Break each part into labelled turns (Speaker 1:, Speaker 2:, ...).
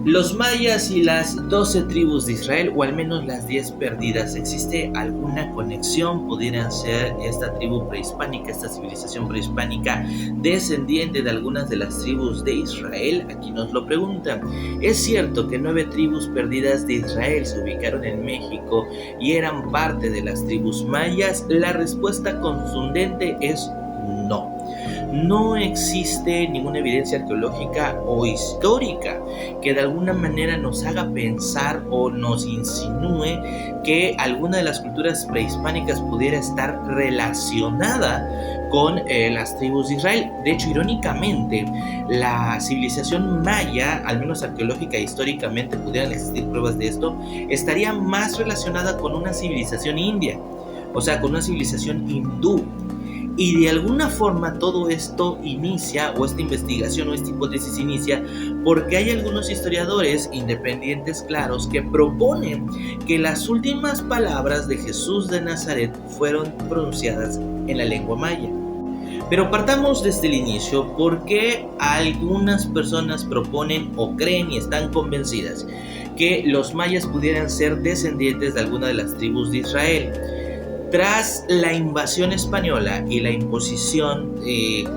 Speaker 1: Los mayas y las 12 tribus de Israel, o al menos las 10 perdidas, ¿existe alguna conexión? ¿Pudieran ser esta tribu prehispánica, esta civilización prehispánica, descendiente de algunas de las tribus de Israel? Aquí nos lo preguntan. ¿Es cierto que 9 tribus perdidas de Israel se ubicaron en México y eran parte de las tribus mayas? La respuesta contundente es no. No existe ninguna evidencia arqueológica o histórica que de alguna manera nos haga pensar o nos insinúe que alguna de las culturas prehispánicas pudiera estar relacionada con las tribus de Israel. De hecho, irónicamente, la civilización maya, al menos arqueológica e históricamente pudieran existir pruebas de esto, estaría más relacionada con una civilización india, o sea, con una civilización hindú. Y de alguna forma todo esto inicia, o esta investigación o esta hipótesis inicia, porque hay algunos historiadores independientes claros que proponen que las últimas palabras de Jesús de Nazaret fueron pronunciadas en la lengua maya. Pero partamos desde el inicio, porque algunas personas proponen o creen y están convencidas que los mayas pudieran ser descendientes de alguna de las tribus de Israel. Tras la invasión española y la imposición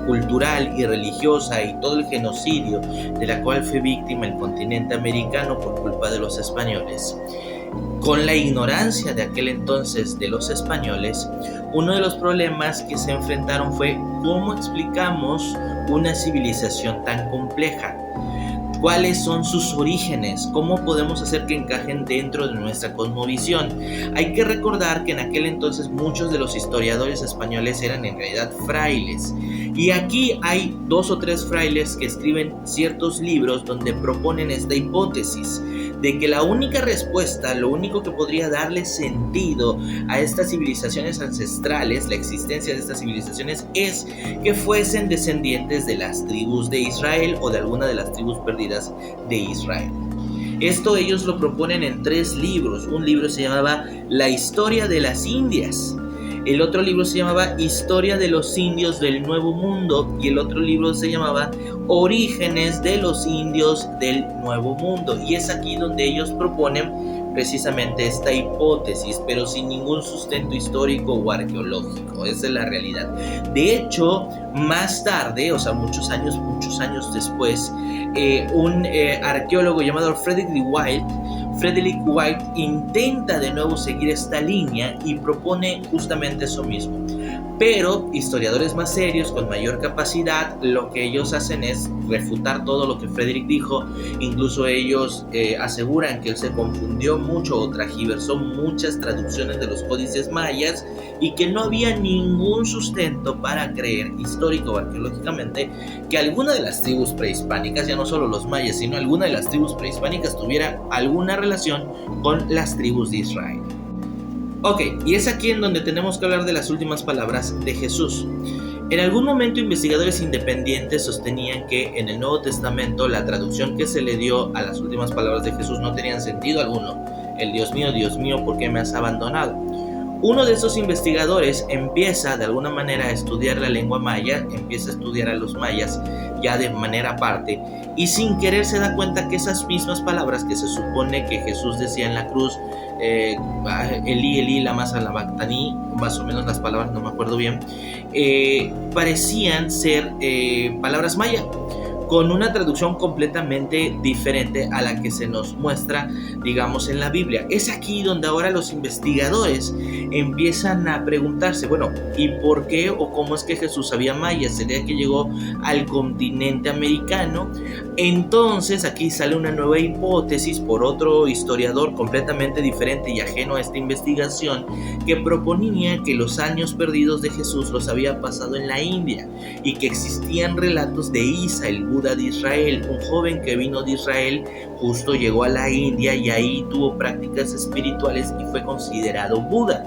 Speaker 1: cultural y religiosa y todo el genocidio de la cual fue víctima el continente americano por culpa de los españoles, con la ignorancia de aquel entonces de los españoles, uno de los problemas que se enfrentaron fue cómo explicamos una civilización tan compleja. ¿Cuáles son sus orígenes? ¿Cómo podemos hacer que encajen dentro de nuestra cosmovisión? Hay que recordar que en aquel entonces muchos de los historiadores españoles eran en realidad frailes. Y aquí hay 2 o 3 frailes que escriben ciertos libros donde proponen esta hipótesis de que la única respuesta, lo único que podría darle sentido a estas civilizaciones ancestrales, la existencia de estas civilizaciones, es que fuesen descendientes de las tribus de Israel o de alguna de las tribus perdidas de Israel. Esto ellos lo proponen en 3 libros. Un libro se llamaba La historia de las Indias. El otro libro se llamaba Historia de los indios del Nuevo Mundo y el otro libro se llamaba Orígenes de los indios del Nuevo Mundo. Y es aquí donde ellos proponen precisamente esta hipótesis, pero sin ningún sustento histórico o arqueológico. Esa es la realidad. De hecho, más tarde, o sea, muchos años después, un arqueólogo llamado Frederick White intenta de nuevo seguir esta línea y propone justamente eso mismo. Pero historiadores más serios, con mayor capacidad, lo que ellos hacen es refutar todo lo que Frederick dijo. Incluso ellos aseguran que él se confundió mucho o tragiversó muchas traducciones de los códices mayas y que no había ningún sustento para creer, histórico o arqueológicamente, que alguna de las tribus prehispánicas, ya no solo los mayas, sino alguna de las tribus prehispánicas tuviera alguna relación con las tribus de Israel. Ok, y es aquí en donde tenemos que hablar de las últimas palabras de Jesús. En algún momento investigadores independientes sostenían que en el Nuevo Testamento la traducción que se le dio a las últimas palabras de Jesús no tenían sentido alguno. El Dios mío, ¿por qué me has abandonado? Uno de esos investigadores empieza de alguna manera a estudiar la lengua maya, empieza a estudiar a los mayas ya de manera aparte y sin querer se da cuenta que esas mismas palabras que se supone que Jesús decía en la cruz, Elí, Elí, lama sabactani, más o menos las palabras, no me acuerdo bien, parecían ser palabras maya, con una traducción completamente diferente a la que se nos muestra, digamos, en la Biblia. Es aquí donde ahora los investigadores empiezan a preguntarse, bueno, ¿y por qué o cómo es que Jesús sabía maya? ¿Sería que llegó al continente americano? Entonces aquí sale una nueva hipótesis por otro historiador completamente diferente y ajeno a esta investigación, que proponía que los años perdidos de Jesús los había pasado en la India y que existían relatos de Isa, el Buda de Israel, un joven que vino de Israel, justo llegó a la India y ahí tuvo prácticas espirituales y fue considerado Buda.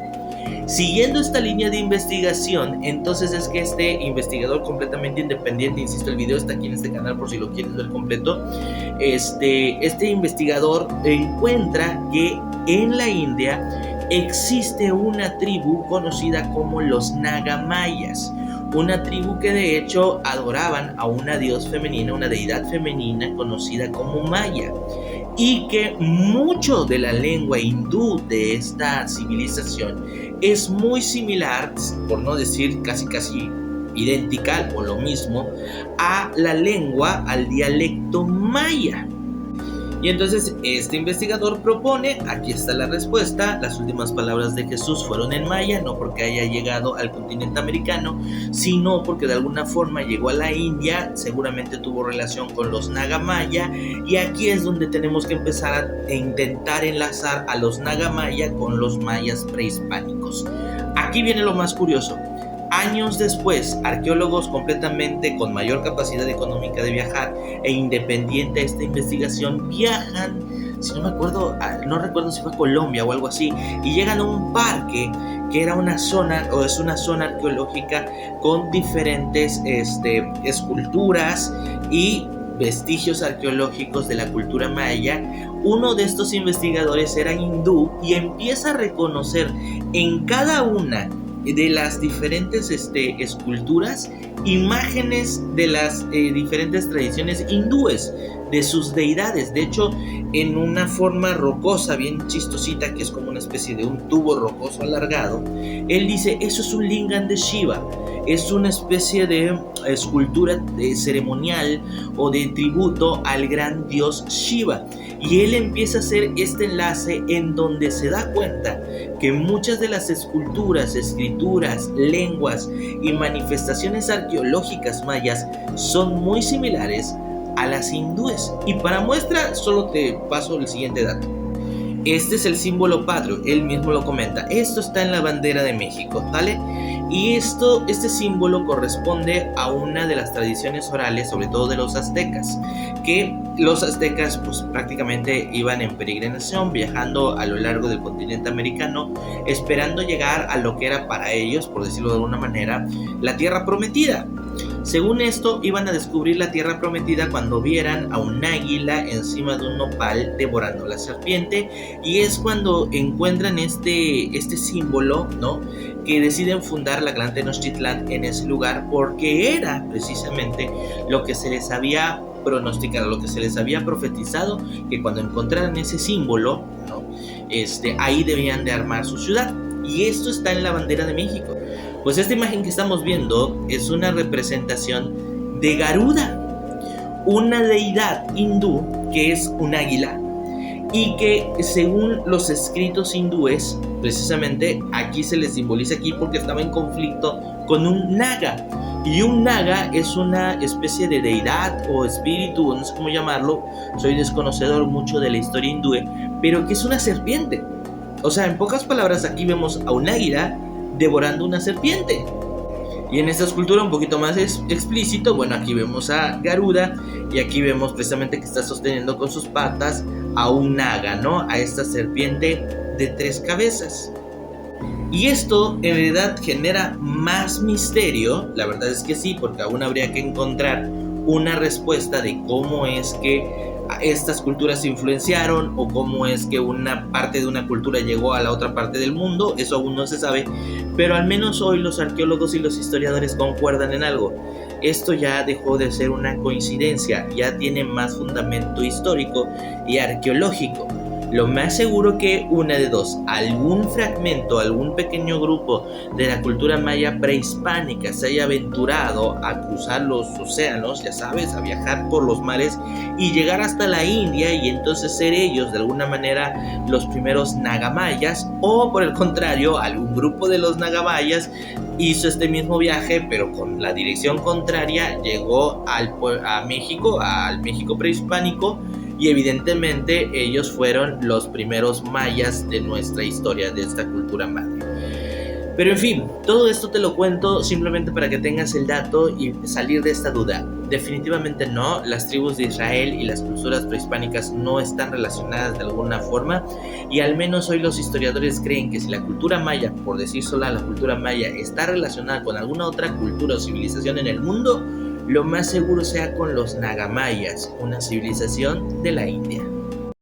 Speaker 1: Siguiendo esta línea de investigación, entonces es que este investigador completamente independiente, insisto, el video está aquí en este canal por si lo quieres ver completo, este investigador encuentra que en la India existe una tribu conocida como los Nagamayas, una tribu que de hecho adoraban a una diosa femenina, una deidad femenina conocida como Maya, y que mucho de la lengua hindú de esta civilización es muy similar, por no decir casi idéntica o lo mismo, a la lengua, al dialecto maya. Y entonces este investigador propone, aquí está la respuesta, las últimas palabras de Jesús fueron en maya, no porque haya llegado al continente americano, sino porque de alguna forma llegó a la India, seguramente tuvo relación con los naga maya, y aquí es donde tenemos que empezar a intentar enlazar a los naga maya con los mayas prehispánicos. Aquí viene lo más curioso. Años después, arqueólogos completamente con mayor capacidad económica de viajar e independiente a esta investigación viajan, si no me acuerdo, no recuerdo si fue a Colombia o algo así, y llegan a un parque que era una zona o es una zona arqueológica con diferentes esculturas y vestigios arqueológicos de la cultura maya. Uno de estos investigadores era hindú y empieza a reconocer en cada una de las diferentes esculturas imágenes de las diferentes tradiciones hindúes, de sus deidades. De hecho, en una forma rocosa bien chistosita, que es como una especie de un tubo rocoso alargado, él dice, eso es un lingam de Shiva, es una especie de escultura ceremonial o de tributo al gran dios Shiva. Y él empieza a hacer este enlace en donde se da cuenta que muchas de las esculturas, escrituras, lenguas y manifestaciones arqueológicas mayas son muy similares a las hindúes. Y para muestra solo te paso el siguiente dato. Este es el símbolo patrio, él mismo lo comenta. Esto está en la bandera de México, ¿vale? Y este símbolo corresponde a una de las tradiciones orales, sobre todo de los aztecas, que los aztecas pues prácticamente iban en peregrinación, viajando a lo largo del continente americano, esperando llegar a lo que era para ellos, por decirlo de alguna manera, la tierra prometida. Según esto, iban a descubrir la tierra prometida cuando vieran a un águila encima de un nopal devorando a la serpiente, y es cuando encuentran este símbolo, ¿no?, que deciden fundar la Gran Tenochtitlán en ese lugar, porque era precisamente lo que se les había pronosticado, lo que se les había profetizado, que cuando encontraran ese símbolo, ¿no?, ahí debían de armar su ciudad. Y esto está en la bandera de México. Pues esta imagen que estamos viendo es una representación de Garuda, una deidad hindú que es un águila, y que según los escritos hindúes, precisamente aquí se les simboliza aquí porque estaba en conflicto con un naga. Y un naga es una especie de deidad o espíritu, no sé cómo llamarlo, soy desconocedor mucho de la historia hindú, pero que es una serpiente. O sea, en pocas palabras, aquí vemos a un águila devorando una serpiente. Y en esta escultura un poquito más explícito, bueno, aquí vemos a Garuda, y aquí vemos precisamente que está sosteniendo con sus patas a un naga, ¿no?, a esta serpiente de 3 cabezas. Y esto en realidad genera más misterio, la verdad es que sí, porque aún habría que encontrar una respuesta de cómo es que estas culturas se influenciaron o cómo es que una parte de una cultura llegó a la otra parte del mundo. Eso aún no se sabe, pero al menos hoy los arqueólogos y los historiadores concuerdan en algo. Esto ya dejó de ser una coincidencia, ya tiene más fundamento histórico y arqueológico. Lo más seguro que una de dos, algún fragmento, algún pequeño grupo de la cultura maya prehispánica se haya aventurado a cruzar los océanos, ya sabes, a viajar por los mares y llegar hasta la India, y entonces ser ellos de alguna manera los primeros nagamayas, o por el contrario, algún grupo de los nagamayas hizo este mismo viaje pero con la dirección contraria, llegó a México, al México prehispánico, y evidentemente ellos fueron los primeros mayas de nuestra historia, de esta cultura maya. Pero en fin, todo esto te lo cuento simplemente para que tengas el dato y salir de esta duda. Definitivamente no, las tribus de Israel y las culturas prehispánicas no están relacionadas de alguna forma, y al menos hoy los historiadores creen que si la cultura maya, por decir sola la cultura maya, está relacionada con alguna otra cultura o civilización en el mundo, lo más seguro sea con los nagamayas, una civilización de la India.